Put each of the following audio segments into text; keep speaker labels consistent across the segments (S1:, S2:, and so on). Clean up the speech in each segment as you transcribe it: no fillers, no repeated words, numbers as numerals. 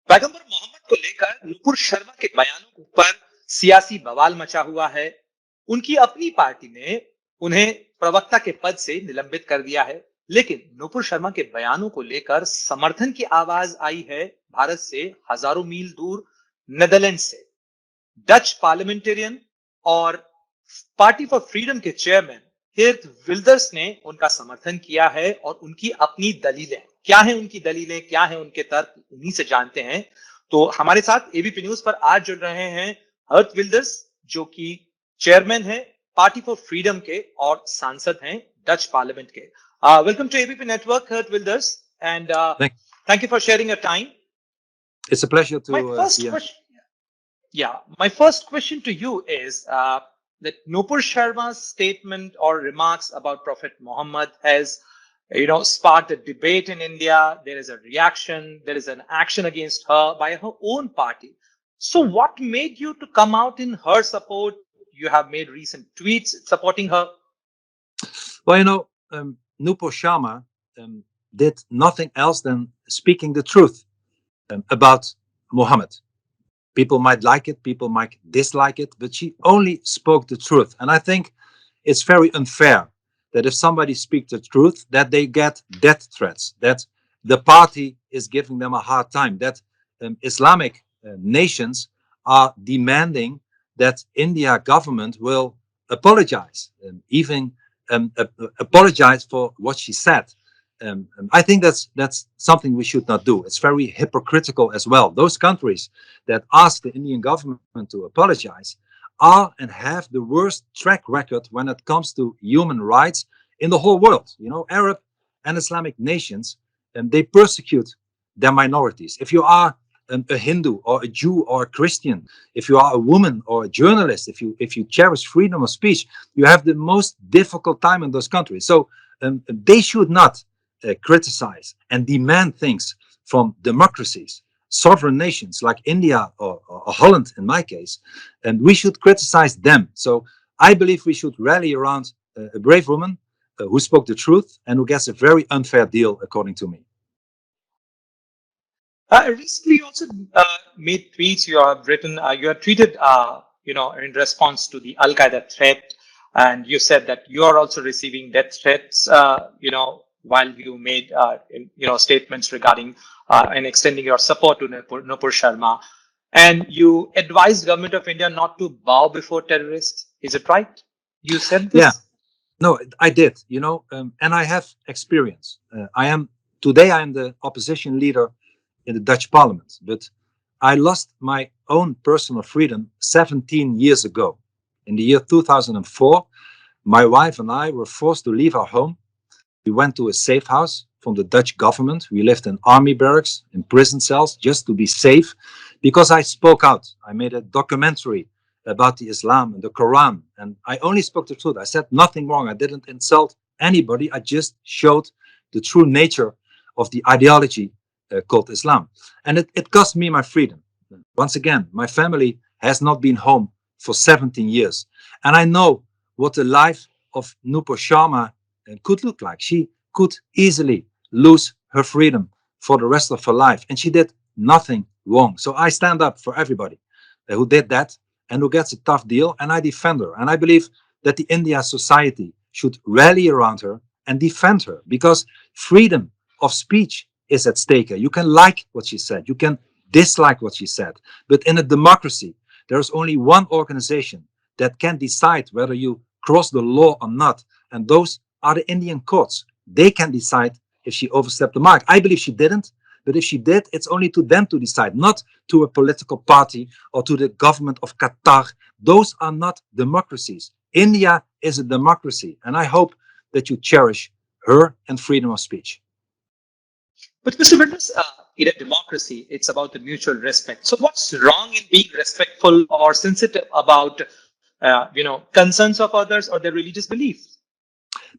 S1: पैगंबर मोहम्मद को लेकर नुपुर शर्मा के बयानों पर सियासी बवाल मचा हुआ है। उनकी अपनी पार्टी ने उन्हें प्रवक्ता के पद से निलंबित कर दिया है, लेकिन नुपुर शर्मा के बयानों को लेकर समर्थन की आवाज आई है भारत से हजारों मील दूर नेदरलैंड से। डच पार्लियामेंटेरियन और पार्टी फॉर फ्रीडम के चेयरमैन हीर्ट विल्डर्स ने उनका समर्थन किया है और उनकी अपनी दलीलें क्या है, उनकी दलीलें क्या है, उनके तर्क उन्हीं से जानते हैं। तो हमारे साथ एबीपी न्यूज पर आज जुड़ रहे हैं हर्ट विल्डर्स, जो कि चेयरमैन है पार्टी फॉर फ्रीडम के और सांसद हैं डच पार्लियामेंट के। Welcome to ABP network, Geert Wilders, and thank you for sharing your time.
S2: It's a pleasure to
S1: My first question, my first question to you is that Nupur Sharma's statement or remarks about Prophet Muhammad has, sparked a debate in India. There is a reaction. There is an action against her by her own party. So, what made you to come out in her support? You have made recent tweets supporting her.
S2: Well, Nupur Sharma did nothing else than speaking the truth about Muhammad. People might like it, people might dislike it, but she only spoke the truth. And I think it's very unfair that if somebody speaks the truth, that they get death threats, that the party is giving them a hard time, that Islamic nations are demanding that India government will apologize, even apologize for what she said. I think that's something we should not do. It's very hypocritical as well. Those countries that ask the Indian government to apologize are and have the worst track record when it comes to human rights in the whole world. Arab and Islamic nations, they persecute their minorities. If you are a Hindu or a Jew or a Christian, if you are a woman or a journalist, if you cherish freedom of speech, you have the most difficult time in those countries. So they should not criticize and demand things from democracies, sovereign nations like India or Holland in my case, and we should criticize them. So I believe we should rally around a brave woman who spoke the truth and who gets a very unfair deal, according to me.
S1: Recently, you also made tweets. You have written, you have tweeted, in response to the Al Qaeda threat, and you said that you are also receiving death threats. While you made statements regarding and extending your support to Nupur Sharma, and you advised government of India not to bow before terrorists. Is it right? You said this?
S2: Yeah, no, I did. And I have experience. Today I am the opposition leader in the Dutch Parliament, but I lost my own personal freedom 17 years ago. In the year 2004, my wife and I were forced to leave our home. We went to a safe house from the Dutch government. We lived in army barracks, in prison cells, just to be safe, because I spoke out. I made a documentary about the Islam and the Quran, and I only spoke the truth. I said nothing wrong. I didn't insult anybody. I just showed the true nature of the ideology called Islam. And it cost me my freedom. Once again, my family has not been home for 17 years. And I know what the life of Nupur Sharma could look like. She could easily lose her freedom for the rest of her life, and she did nothing wrong. So I stand up for everybody who did that and who gets a tough deal, and I defend her. And I believe that the India society should rally around her and defend her, because freedom of speech is at stake. You can like what she said, you can dislike what she said, but in a democracy, there is only one organization that can decide whether you cross the law or not, and those are the Indian courts. They can decide if she overstepped the mark. I believe she didn't, but if she did, it's only to them to decide, not to a political party or to the government of Qatar. Those are not democracies. India is a democracy, and I hope that you cherish her and freedom of speech.
S1: But Mr. Winters, in a democracy, it's about the mutual respect. So what's wrong in being respectful or sensitive about, concerns of others or their religious beliefs?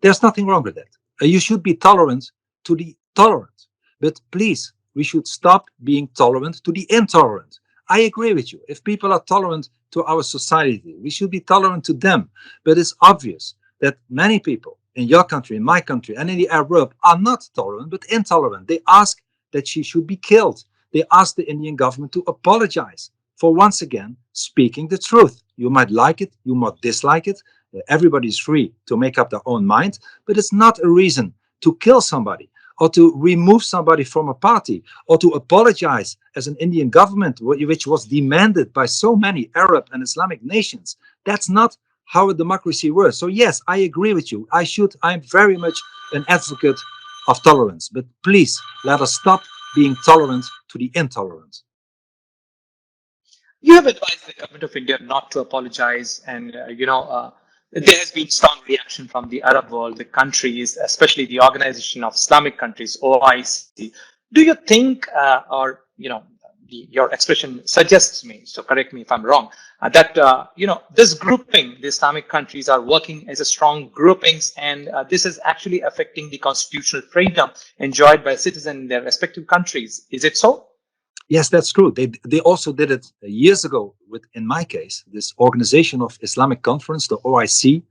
S2: There's nothing wrong with that. You should be tolerant to the tolerant. But please, we should stop being tolerant to the intolerant. I agree with you. If people are tolerant to our society, we should be tolerant to them. But it's obvious that many people in your country, in my country, and in the Arab world are not tolerant, but intolerant. They ask that she should be killed. they asked the Indian government to apologize for once again speaking the truth. You might like it, you might dislike it. Everybody is free to make up their own mind, but it's not a reason to kill somebody or to remove somebody from a party or to apologize as an Indian government, which was demanded by so many Arab and Islamic nations. That's not how a democracy works. So yes, I agree with you. I'm very much an advocate of tolerance, but please let us stop being tolerant to the intolerant.
S1: You have advised the government of India not to apologize, and there has been strong reaction from the Arab world, the countries, especially the Organization of Islamic Countries (OIC). Do you think, or your expression suggests me, so correct me if I'm wrong, that this grouping, the Islamic countries are working as a strong groupings, and this is actually affecting the constitutional freedom enjoyed by citizens in their respective countries. Is it so?
S2: Yes, that's true. They also did it years ago with, in my case, this Organization of Islamic Conference, the OIC.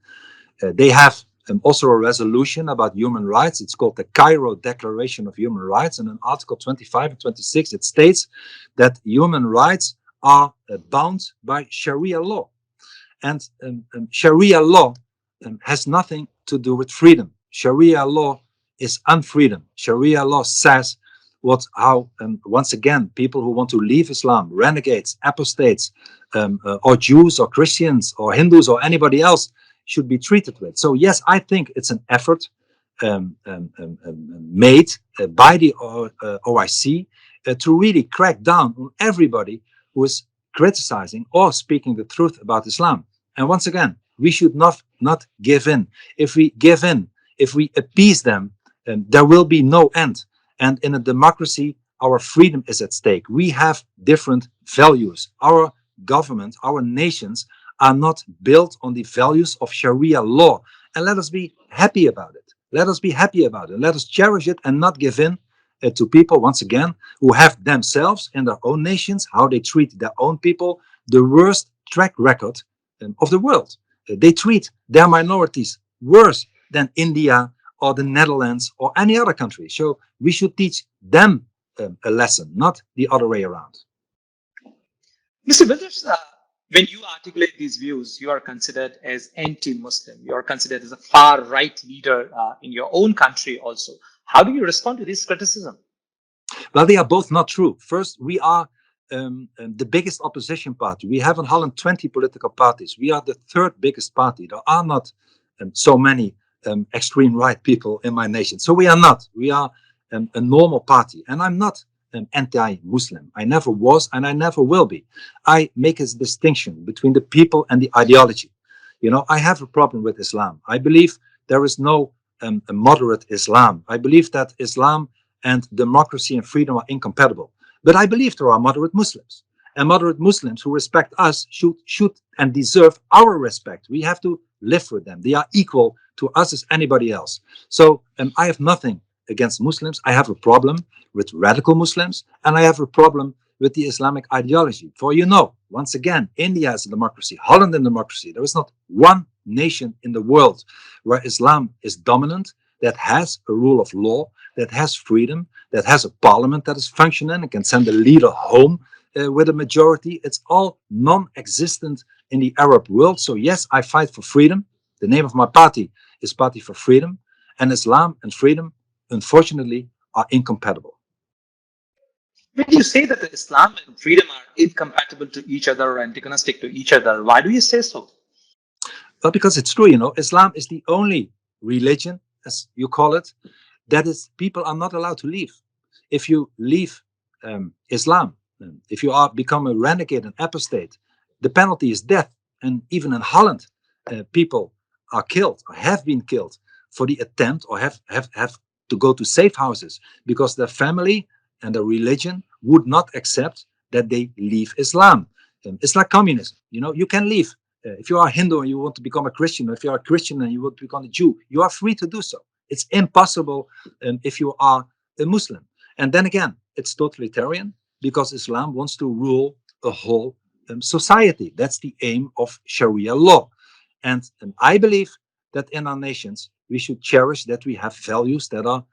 S2: They have also a resolution about human rights. It's called the Cairo Declaration of Human Rights. And in Article 25 and 26, it states that human rights are bound by Sharia law. And Sharia law has nothing to do with freedom. Sharia law is unfreedom. Sharia law says once again, people who want to leave Islam, renegades, apostates, or Jews or Christians or Hindus or anybody else should be treated with. So yes, I think it's an effort made by the OIC to really crack down on everybody who is criticizing or speaking the truth about Islam. And once again, we should not give in. If we give in, if we appease them, there will be no end. And in a democracy, our freedom is at stake. We have different values. Our government, our nations are not built on the values of Sharia law. And let us be happy about it. Let us be happy about it. Let us cherish it and not give in to people, once again, who have themselves in their own nations, how they treat their own people, the worst track record of the world. They treat their minorities worse than India or the Netherlands or any other country. So we should teach them a lesson, not the other way around.
S1: Mr. Wilders, when you articulate these views, you are considered as anti-Muslim. You are considered as a far-right leader in your own country also. How do you respond to this criticism?
S2: Well, they are both not true. First, we are the biggest opposition party. We have in Holland 20 political parties. We are the third biggest party. There are not so many extreme right people in my nation. So we are not. We are a normal party. And I'm not anti-Muslim. I never was and I never will be. I make a distinction between the people and the ideology. I have a problem with Islam. I believe there is no a moderate Islam. I believe that Islam and democracy and freedom are incompatible. But I believe there are moderate Muslims. And moderate Muslims who respect us should and deserve our respect. We have to live with them. They are equal to us as anybody else. So I have nothing against Muslims. I have a problem with radical Muslims, and I have a problem with the Islamic ideology. For once again, India is a democracy, Holland is a democracy. There is not one nation in the world where Islam is dominant, that has a rule of law, that has freedom, that has a parliament that is functioning and can send a leader home with a majority. It's all non-existent in the Arab world. So yes, I fight for freedom. The name of my party is Party for Freedom. And Islam and freedom, unfortunately, are incompatible.
S1: When you say that Islam and freedom are incompatible to each other or antagonistic to each other, why do you say so?
S2: Well, because it's true, Islam is the only religion, as you call it, that is people are not allowed to leave. If you leave Islam, if you become a renegade and apostate, the penalty is death. And even in Holland, people are killed or have been killed for the attempt or have to go to safe houses because their family and their religion would not accept that they leave Islam. It's like communism. You can leave. If you are a Hindu and you want to become a Christian, or if you are a Christian and you want to become a Jew, you are free to do so. It's impossible if you are a Muslim. And then again, it's totalitarian because Islam wants to rule a whole society. That's the aim of Sharia law. And I believe that in our nations, we should cherish that we have values that are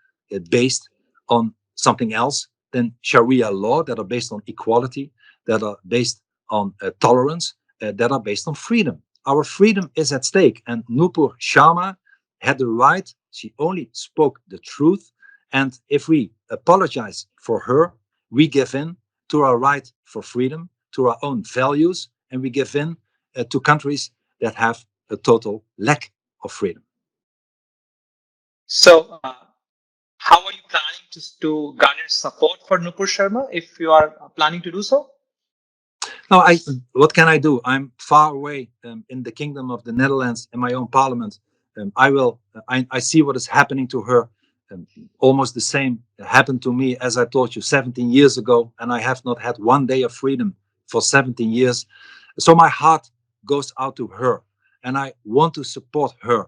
S2: based on something else than Sharia law that are based on equality, that are based on tolerance, that are based on freedom. Our freedom is at stake. And Nupur Sharma had the right. She only spoke the truth. And if we apologize for her, we give in to our right for freedom, to our own values, and we give in to countries that have a total lack of freedom.
S1: So, how are you planning to garner support for Nupur Sharma if you are planning to do so?
S2: No, what can I do? I'm far away in the kingdom of the Netherlands in my own parliament. I see what is happening to her. Almost the same happened to me, as I told you, 17 years ago, and I have not had one day of freedom for 17 years. So my heart goes out to her, and I want to support her.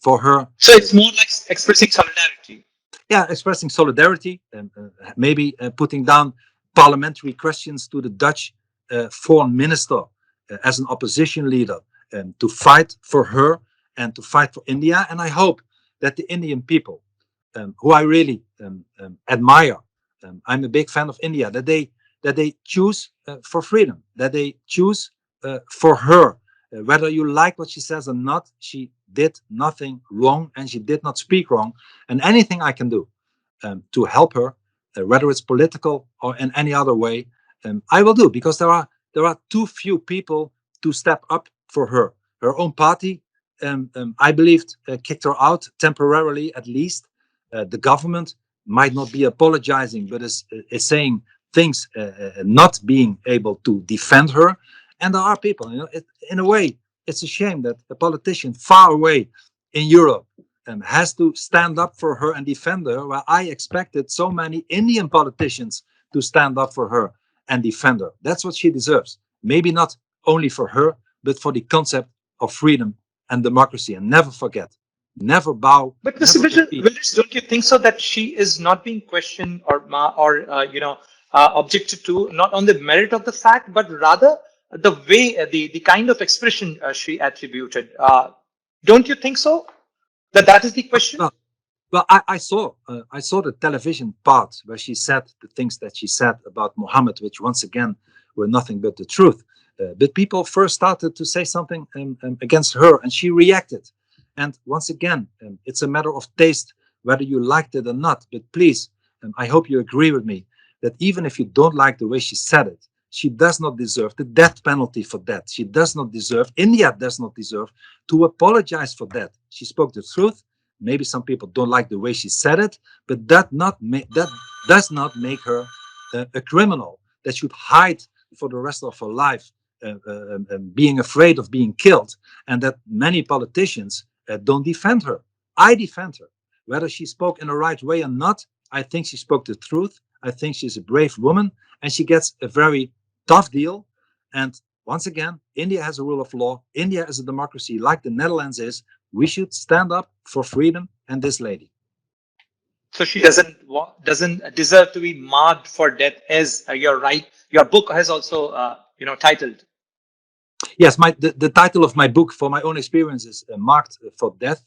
S2: For her.
S1: So it's more like expressing solidarity.
S2: Yeah, expressing solidarity, and maybe putting down parliamentary questions to the Dutch foreign minister as an opposition leader to fight for her and to fight for India. And I hope that the Indian people, who I really admire, I'm a big fan of India, that they choose for freedom, that they choose for her. Whether you like what she says or not, she did nothing wrong and she did not speak wrong. And anything I can do to help her, whether it's political or in any other way, I will do, because there are too few people to step up for her. Her own party, I believed, kicked her out temporarily, at least. The government might not be apologizing, but is saying things, not being able to defend her. And there are people, in a way, it's a shame that a politician far away in Europe has to stand up for her and defend her, while I expected so many Indian politicians to stand up for her and defend her. That's what she deserves. Maybe not only for her, but for the concept of freedom and democracy. And never forget, never bow.
S1: But Mr. Wilders, don't you think so that she is not being questioned or objected to, not on the merit of the fact, but rather the way, the kind of expression she attributed? Don't you think so? That is the question?
S2: Well, I saw the television part where she said the things that she said about Muhammad, which once again were nothing but the truth. But people first started to say something against her, and she reacted. And once again, it's a matter of taste, whether you liked it or not. But please, I hope you agree with me that even if you don't like the way she said it, she does not deserve the death penalty for that. She does not deserve, India does not deserve to apologize for that. She spoke the truth. Maybe some people don't like the way she said it, but that does not make her a criminal that should hide for the rest of her life, being afraid of being killed, and that many politicians don't defend her. I defend her. Whether she spoke in the right way or not, I think she spoke the truth. I think she's a brave woman, and she gets a very tough deal. And once again, India has a rule of law. India is a democracy like the Netherlands is. We should stand up for freedom and this lady.
S1: So she doesn't deserve to be marked for death, as you're right. Your book has also, titled.
S2: Yes, the title of my book, for my own experience, is Marked for Death.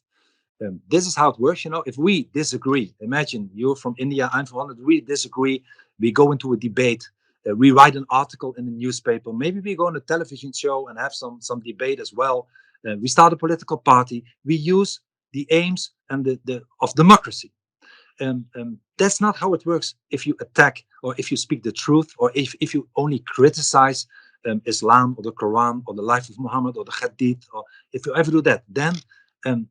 S2: This is how it works. If we disagree, imagine you're from India, I'm from Holland, we disagree, we go into a debate, we write an article in the newspaper, maybe we go on a television show and have some debate as well. We start a political party. We use the aims and of democracy. That's not how it works if you attack or if you speak the truth or if you only criticize Islam or the Quran or the life of Muhammad or the Hadith, or if you ever do that, then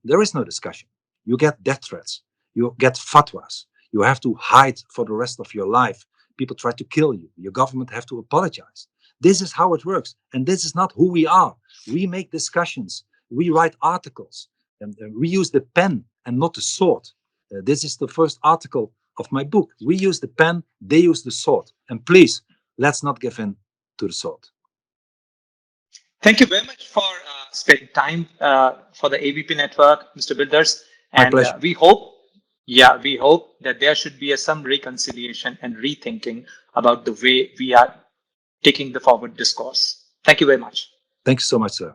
S2: there is no discussion. You get death threats. You get fatwas. You have to hide for the rest of your life. People try to kill you. Your government have to apologize. This is how it works. And this is not who we are. We make discussions. We write articles. And we use the pen and not the sword. This is the first article of my book. We use the pen. They use the sword. And please, let's not give in to the sword.
S1: Thank you very much for spending time for the ABP network, Mr. Wilders. And we hope that there should be some reconciliation and rethinking about the way we are taking the forward discourse. Thank you very much.
S2: Thank you so much, sir.